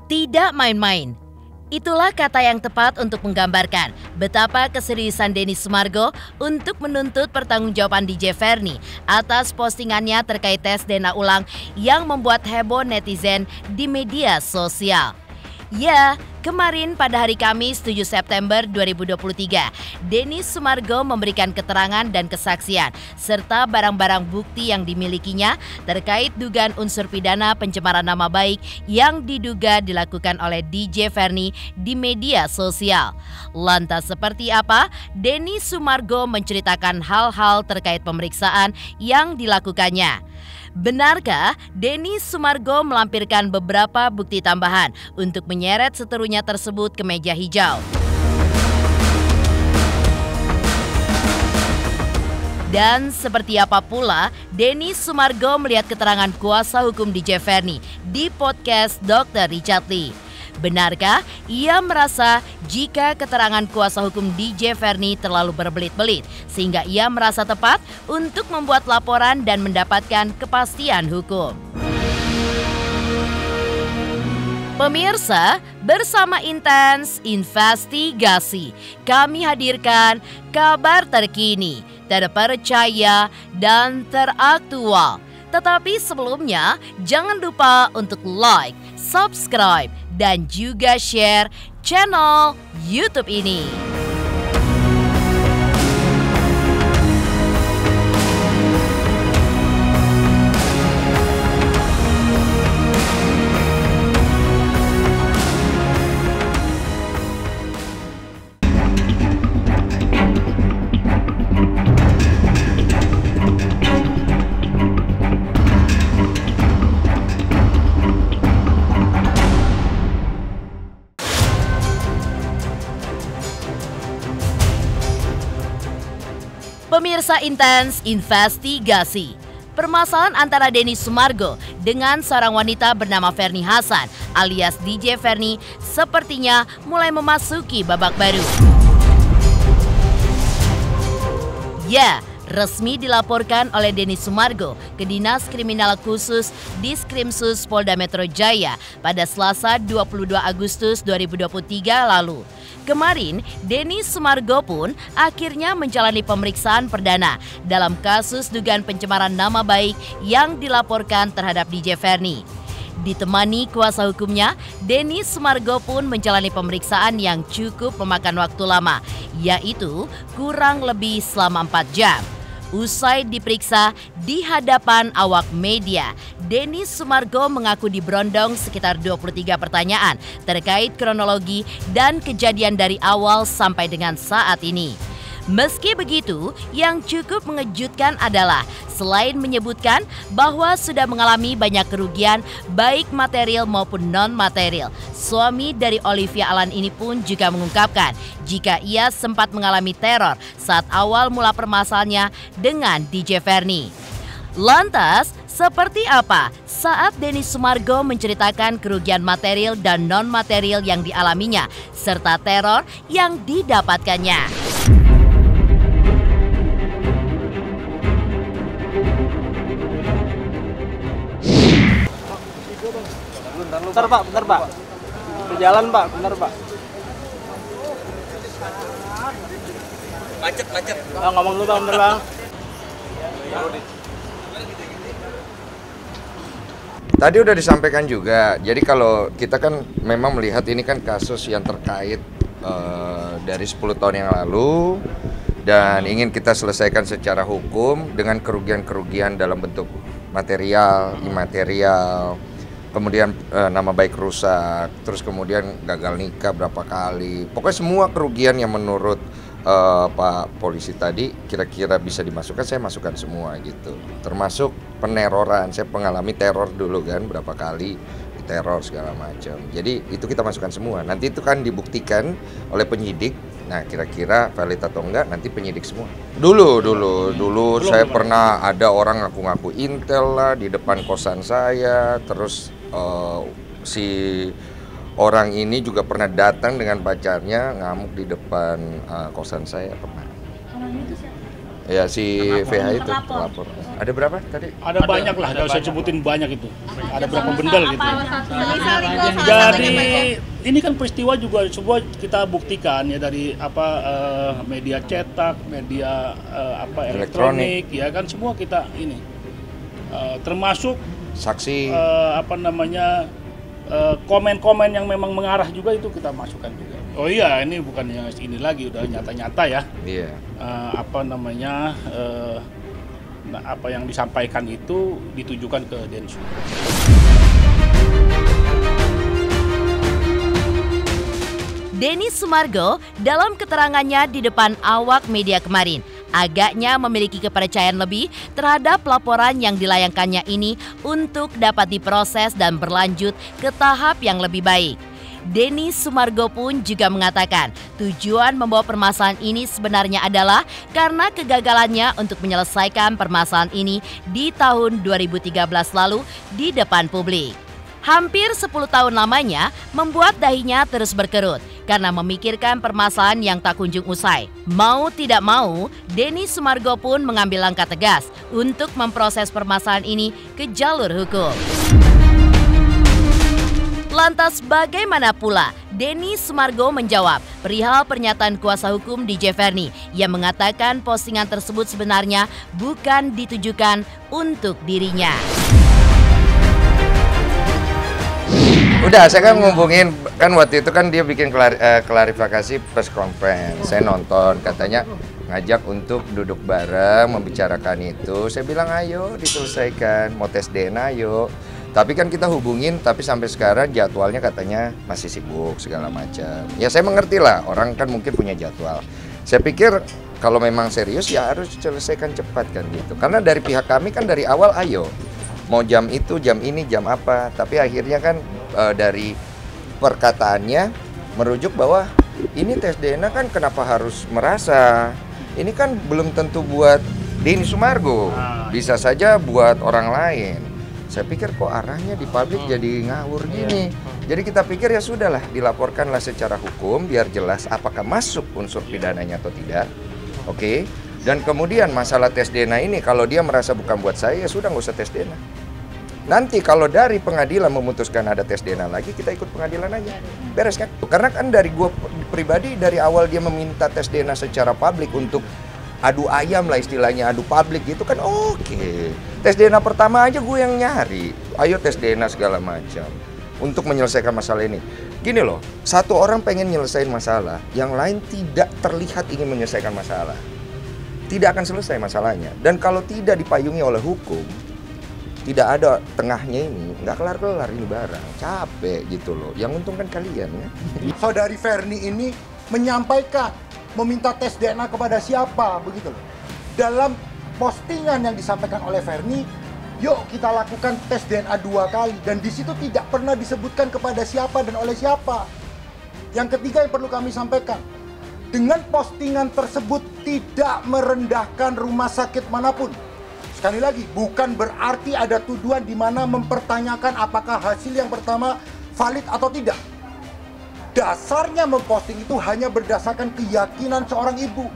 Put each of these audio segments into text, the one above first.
Tidak main-main. Itulah kata yang tepat untuk menggambarkan betapa keseriusan Denny Sumargo untuk menuntut pertanggungjawaban DJ Verni atas postingannya terkait tes DNA ulang yang membuat heboh netizen di media sosial. Ya, kemarin pada hari Kamis 7 September 2023, Denny Sumargo memberikan keterangan dan kesaksian serta barang-barang bukti yang dimilikinya terkait dugaan unsur pidana pencemaran nama baik yang diduga dilakukan oleh DJ Verni di media sosial. Lantas seperti apa Denny Sumargo menceritakan hal-hal terkait pemeriksaan yang dilakukannya? Benarkah Denny Sumargo melampirkan beberapa bukti tambahan untuk menyeret seterunya tersebut ke meja hijau? Dan seperti apa pula Denny Sumargo melihat keterangan kuasa hukum DJ Verni di podcast Dr. Richard Lee? Benarkah ia merasa jika keterangan kuasa hukum DJ Verni terlalu berbelit-belit sehingga ia merasa tepat untuk membuat laporan dan mendapatkan kepastian hukum? Pemirsa, bersama Intens Investigasi, kami hadirkan kabar terkini, terpercaya, dan teraktual. Tetapi sebelumnya, jangan lupa untuk like, subscribe, dan juga share channel YouTube ini. Pemirsa Intens Investigasi, permasalahan antara Denny Sumargo dengan seorang wanita bernama Verni Hasan alias DJ Verni sepertinya mulai memasuki babak baru. Ya, resmi dilaporkan oleh Denny Sumargo ke Dinas Kriminal Khusus Diskrimsus Polda Metro Jaya pada Selasa 22 Agustus 2023 lalu. Kemarin, Denny Sumargo pun akhirnya menjalani pemeriksaan perdana dalam kasus dugaan pencemaran nama baik yang dilaporkan terhadap DJ Verni. Ditemani kuasa hukumnya, Denny Sumargo pun menjalani pemeriksaan yang cukup memakan waktu lama, yaitu kurang lebih selama 4 jam. Usai diperiksa di hadapan awak media, Denny Sumargo mengaku diberondong sekitar 23 pertanyaan terkait kronologi dan kejadian dari awal sampai dengan saat ini. Meski begitu, yang cukup mengejutkan adalah selain menyebutkan bahwa sudah mengalami banyak kerugian baik material maupun non-material, suami dari Olivia Alan ini pun juga mengungkapkan jika ia sempat mengalami teror saat awal mula permasalahannya dengan DJ Verni. Lantas, seperti apa saat Denny Sumargo menceritakan kerugian material dan non-material yang dialaminya serta teror yang didapatkannya? Bentar Pak. Berjalan Pak, bentar Pak. Macet. Ngomong dulu Bang, bentar Bang. Tadi udah disampaikan juga, jadi kalau kita kan memang melihat ini kan kasus yang terkait dari 10 tahun yang lalu dan ingin kita selesaikan secara hukum dengan kerugian-kerugian dalam bentuk material, imaterial, kemudian nama baik rusak, terus kemudian gagal nikah berapa kali. Pokoknya semua kerugian yang menurut Pak Polisi tadi kira-kira bisa dimasukkan, saya masukkan semua gitu. Termasuk peneroran, saya mengalami teror dulu kan berapa kali, teror segala macam. Jadi itu kita masukkan semua. Nanti itu kan dibuktikan oleh penyidik. Nah kira-kira valid atau enggak nanti penyidik semua. Dulu saya pernah ada orang ngaku-ngaku intel lah di depan kosan saya. Terus si orang ini juga pernah datang dengan pacarnya ngamuk di depan kosan saya pernah. Orang itu siapa? Ya si VH itu pelapor. Ada berapa tadi? Ada banyak lah, kalau saya sebutin banyak itu. Ada berapa bendel gitu. Jadi ini kan peristiwa juga semua kita buktikan ya dari media cetak, media elektronik, ya kan semua kita ini termasuk saksi komen-komen yang memang mengarah juga itu kita masukkan juga. Oh iya, ini bukan yang ini lagi, udah nyata-nyata ya. Iya. Apa yang disampaikan itu ditujukan ke Densus. Denny Sumargo dalam keterangannya di depan awak media kemarin agaknya memiliki kepercayaan lebih terhadap laporan yang dilayangkannya ini untuk dapat diproses dan berlanjut ke tahap yang lebih baik. Denny Sumargo pun juga mengatakan tujuan membawa permasalahan ini sebenarnya adalah karena kegagalannya untuk menyelesaikan permasalahan ini di tahun 2013 lalu di depan publik. Hampir 10 tahun lamanya membuat dahinya terus berkerut karena memikirkan permasalahan yang tak kunjung usai. Mau tidak mau, Denny Sumargo pun mengambil langkah tegas untuk memproses permasalahan ini ke jalur hukum. Lantas bagaimana pula Denny Sumargo menjawab perihal pernyataan kuasa hukum DJ Verni yang mengatakan postingan tersebut sebenarnya bukan ditujukan untuk dirinya. Udah, saya kan ngubungin, kan waktu itu kan dia bikin klarifikasi press conference. Saya nonton, katanya ngajak untuk duduk bareng, membicarakan itu. Saya bilang ayo diselesaikan, mau tes DNA ayo. Tapi kan kita hubungin, tapi sampai sekarang jadwalnya katanya masih sibuk segala macam. Ya saya mengerti lah, orang kan mungkin punya jadwal. Saya pikir kalau memang serius ya harus diselesaikan cepat kan gitu. Karena dari pihak kami kan dari awal ayo, mau jam itu, jam ini, jam apa. Tapi akhirnya kan dari perkataannya merujuk bahwa ini tes DNA kan kenapa harus merasa. Ini kan belum tentu buat Denny Sumargo, bisa saja buat orang lain. Saya pikir kok arahnya di publik jadi ngawur gini. Jadi kita pikir ya sudahlah, dilaporkanlah secara hukum biar jelas apakah masuk unsur pidananya atau tidak. Oke. Dan kemudian masalah tes DNA ini kalau dia merasa bukan buat saya ya sudah nggak usah tes DNA. Nanti kalau dari pengadilan memutuskan ada tes DNA lagi, kita ikut pengadilan aja. Beres kan? Karena kan dari gua pribadi dari awal dia meminta tes DNA secara publik untuk adu ayam lah istilahnya, adu publik gitu kan oke. Tes DNA pertama aja gue yang nyari, ayo tes DNA segala macam untuk menyelesaikan masalah ini. Gini loh, satu orang pengen nyelesain masalah, yang lain tidak terlihat ingin menyelesaikan masalah, tidak akan selesai masalahnya. Dan kalau tidak dipayungi oleh hukum, tidak ada tengahnya ini, nggak kelar-kelar ini barang, capek gitu loh. Yang untung kan kalian ya. Saudari Verni ini menyampaikan meminta tes DNA kepada siapa, begitu loh. Dalam postingan yang disampaikan oleh Verni, yuk kita lakukan tes DNA 2 kali. Dan di situ tidak pernah disebutkan kepada siapa dan oleh siapa. Yang ketiga yang perlu kami sampaikan, dengan postingan tersebut tidak merendahkan rumah sakit manapun. Sekali lagi, bukan berarti ada tuduhan di mana mempertanyakan apakah hasil yang pertama valid atau tidak. Dasarnya memposting itu hanya berdasarkan keyakinan seorang ibu,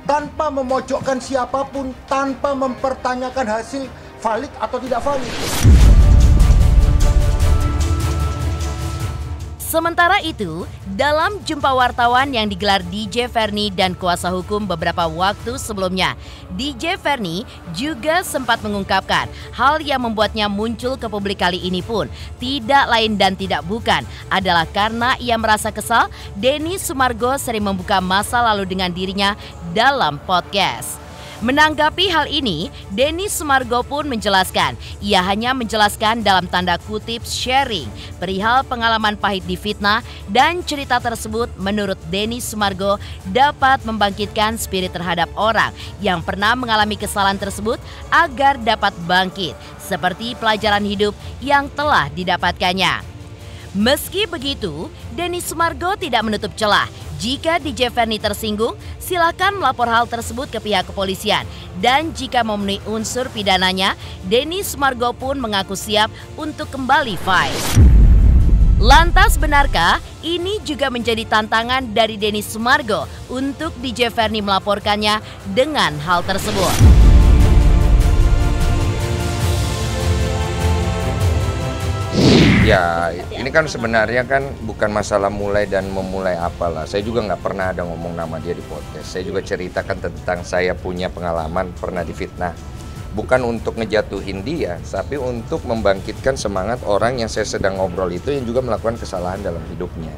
tanpa memojokkan siapapun, tanpa mempertanyakan hasil valid atau tidak valid. Sementara itu, dalam jumpa wartawan yang digelar DJ Verni dan kuasa hukum beberapa waktu sebelumnya, DJ Verni juga sempat mengungkapkan hal yang membuatnya muncul ke publik kali ini pun tidak lain dan tidak bukan adalah karena ia merasa kesal Denny Sumargo sering membuka masa lalu dengan dirinya dalam podcast. Menanggapi hal ini, Denny Sumargo pun menjelaskan, ia hanya menjelaskan dalam tanda kutip sharing perihal pengalaman pahit di fitnah dan cerita tersebut menurut Denny Sumargo dapat membangkitkan spirit terhadap orang yang pernah mengalami kesalahan tersebut agar dapat bangkit, seperti pelajaran hidup yang telah didapatkannya. Meski begitu, Denny Sumargo tidak menutup celah. Jika DJ Verni tersinggung, silakan melapor hal tersebut ke pihak kepolisian. Dan jika memenuhi unsur pidananya, Denny Sumargo pun mengaku siap untuk kembali fight. Lantas benarkah ini juga menjadi tantangan dari Denny Sumargo untuk DJ Verni melaporkannya dengan hal tersebut? Ya, ini kan sebenarnya kan bukan masalah mulai dan memulai apalah. Saya juga nggak pernah ada ngomong nama dia di podcast. Saya juga ceritakan tentang saya punya pengalaman pernah difitnah. Bukan untuk ngejatuhin dia, tapi untuk membangkitkan semangat orang yang saya sedang ngobrol itu yang juga melakukan kesalahan dalam hidupnya.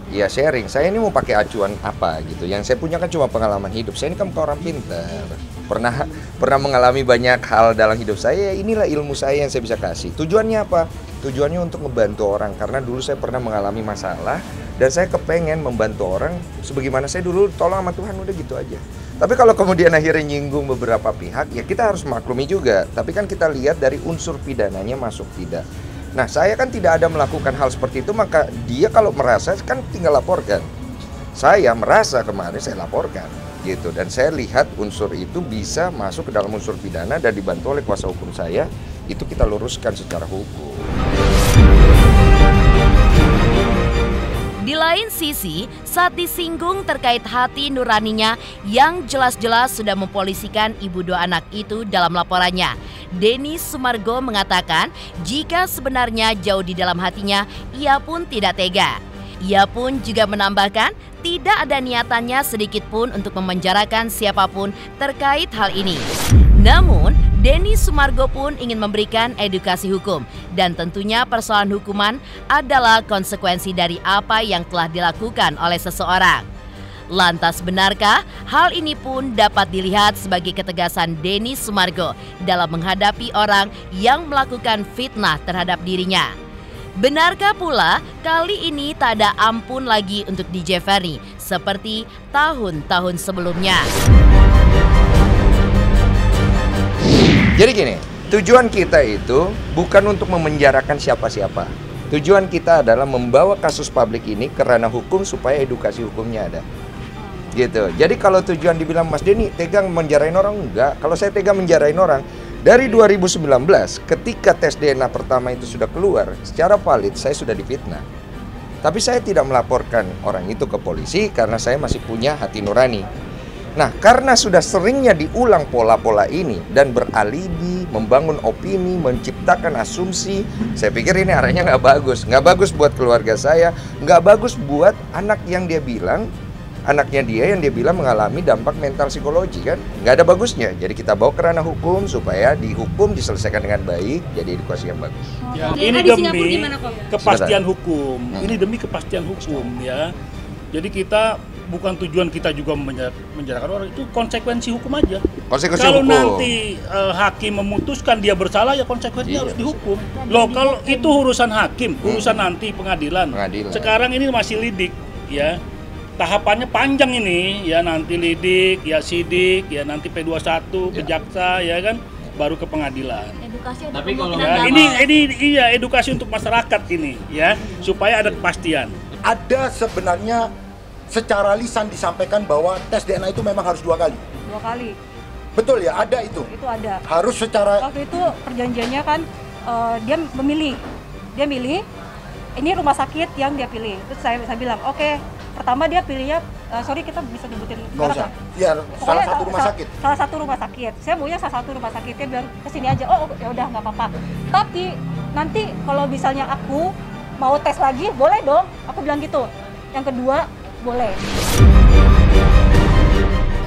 Ya sharing, saya ini mau pakai acuan apa gitu. Yang saya punya kan cuma pengalaman hidup. Saya ini kan orang pintar. Pernah mengalami banyak hal dalam hidup saya. Inilah ilmu saya yang saya bisa kasih. Tujuannya apa? Tujuannya untuk membantu orang. Karena dulu saya pernah mengalami masalah dan saya kepengen membantu orang sebagaimana saya dulu tolong sama Tuhan, udah gitu aja. Tapi kalau kemudian akhirnya nyinggung beberapa pihak, ya kita harus maklumi juga. Tapi kan kita lihat dari unsur pidananya masuk tidak. Nah, saya kan tidak ada melakukan hal seperti itu, maka dia kalau merasa kan tinggal laporkan. Saya merasa kemarin saya laporkan gitu, dan saya lihat unsur itu bisa masuk ke dalam unsur pidana dan dibantu oleh kuasa hukum saya, itu kita luruskan secara hukum. Di lain sisi, saat disinggung terkait hati nuraninya yang jelas-jelas sudah mempolisikan ibu dua anak itu dalam laporannya, Denny Sumargo mengatakan jika sebenarnya jauh di dalam hatinya, ia pun tidak tega. Ia pun juga menambahkan tidak ada niatannya sedikit pun untuk memenjarakan siapapun terkait hal ini. Namun, Denny Sumargo pun ingin memberikan edukasi hukum dan tentunya persoalan hukuman adalah konsekuensi dari apa yang telah dilakukan oleh seseorang. Lantas benarkah hal ini pun dapat dilihat sebagai ketegasan Denny Sumargo dalam menghadapi orang yang melakukan fitnah terhadap dirinya? Benarkah pula kali ini tak ada ampun lagi untuk DJ Ferny seperti tahun-tahun sebelumnya? Jadi gini, tujuan kita itu bukan untuk memenjarakan siapa-siapa. Tujuan kita adalah membawa kasus publik ini ke ranah hukum supaya edukasi hukumnya ada. Gitu. Jadi kalau tujuan dibilang Mas Denny tega menjarain orang, enggak. Kalau saya tega menjarain orang, dari 2019 ketika tes DNA pertama itu sudah keluar, secara valid saya sudah difitnah. Tapi saya tidak melaporkan orang itu ke polisi karena saya masih punya hati nurani. Nah, karena sudah seringnya diulang pola-pola ini dan beralibi, membangun opini, menciptakan asumsi, saya pikir ini arahnya nggak bagus. Nggak bagus buat keluarga saya, nggak bagus buat anak yang dia bilang, anaknya dia yang dia bilang mengalami dampak mental psikologi kan. Nggak ada bagusnya. Jadi kita bawa ke ranah hukum supaya dihukum, diselesaikan dengan baik, jadi edukasi yang bagus. Ya, ini demi kepastian hukum. Ini demi kepastian hukum ya. Jadi kita bukan tujuan kita juga menjarakan orang, itu konsekuensi hukum aja. Konsekuensi kalau hukum. Nanti hakim memutuskan dia bersalah ya konsekuensinya harus dihukum. Loh kalau itu urusan hakim, urusan nanti pengadilan. Sekarang ini masih lidik ya. Tahapannya panjang ini ya, nanti lidik, ya sidik, ya nanti P21 ke jaksa ya kan, baru ke pengadilan. Edukasi ada. Tapi kalau Ya, ini iya edukasi untuk masyarakat ini ya, supaya ada kepastian. Ada sebenarnya secara lisan disampaikan bahwa tes DNA itu memang harus 2 kali. 2 kali. Betul ya, ada itu. Itu ada. Harus secara Waktu itu perjanjiannya kan dia memilih. Dia milih ini rumah sakit yang dia pilih. Terus saya bilang, "Oke, pertama dia pilihnya sorry kita bisa nyebutin nggak usah. Ya, salah satu rumah sakit. Salah satu rumah sakit. Saya maunya salah satu rumah sakitnya biar kesini aja. Oh, ya udah nggak apa-apa. Tapi nanti kalau misalnya aku mau tes lagi, boleh dong. Aku bilang gitu. Yang kedua, boleh.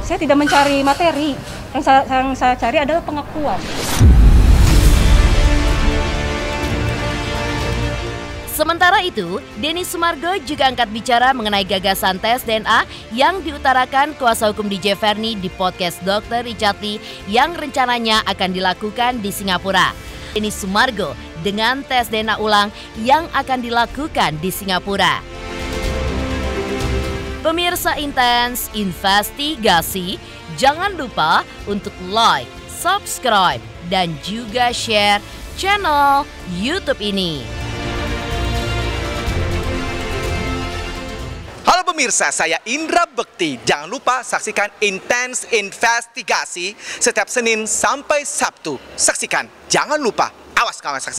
Saya tidak mencari materi. Yang saya cari adalah pengakuan. Sementara itu, Denny Sumargo juga angkat bicara mengenai gagasan tes DNA yang diutarakan kuasa hukum DJ Ferny di podcast Dr. Richard Lee yang rencananya akan dilakukan di Singapura. Denny Sumargo dengan tes DNA ulang yang akan dilakukan di Singapura. Pemirsa Intens Investigasi, jangan lupa untuk like, subscribe, dan juga share channel YouTube ini. Halo pemirsa, saya Indra Bekti. Jangan lupa saksikan Intens Investigasi setiap Senin sampai Sabtu. Saksikan, jangan lupa. Awas kawan saksikan.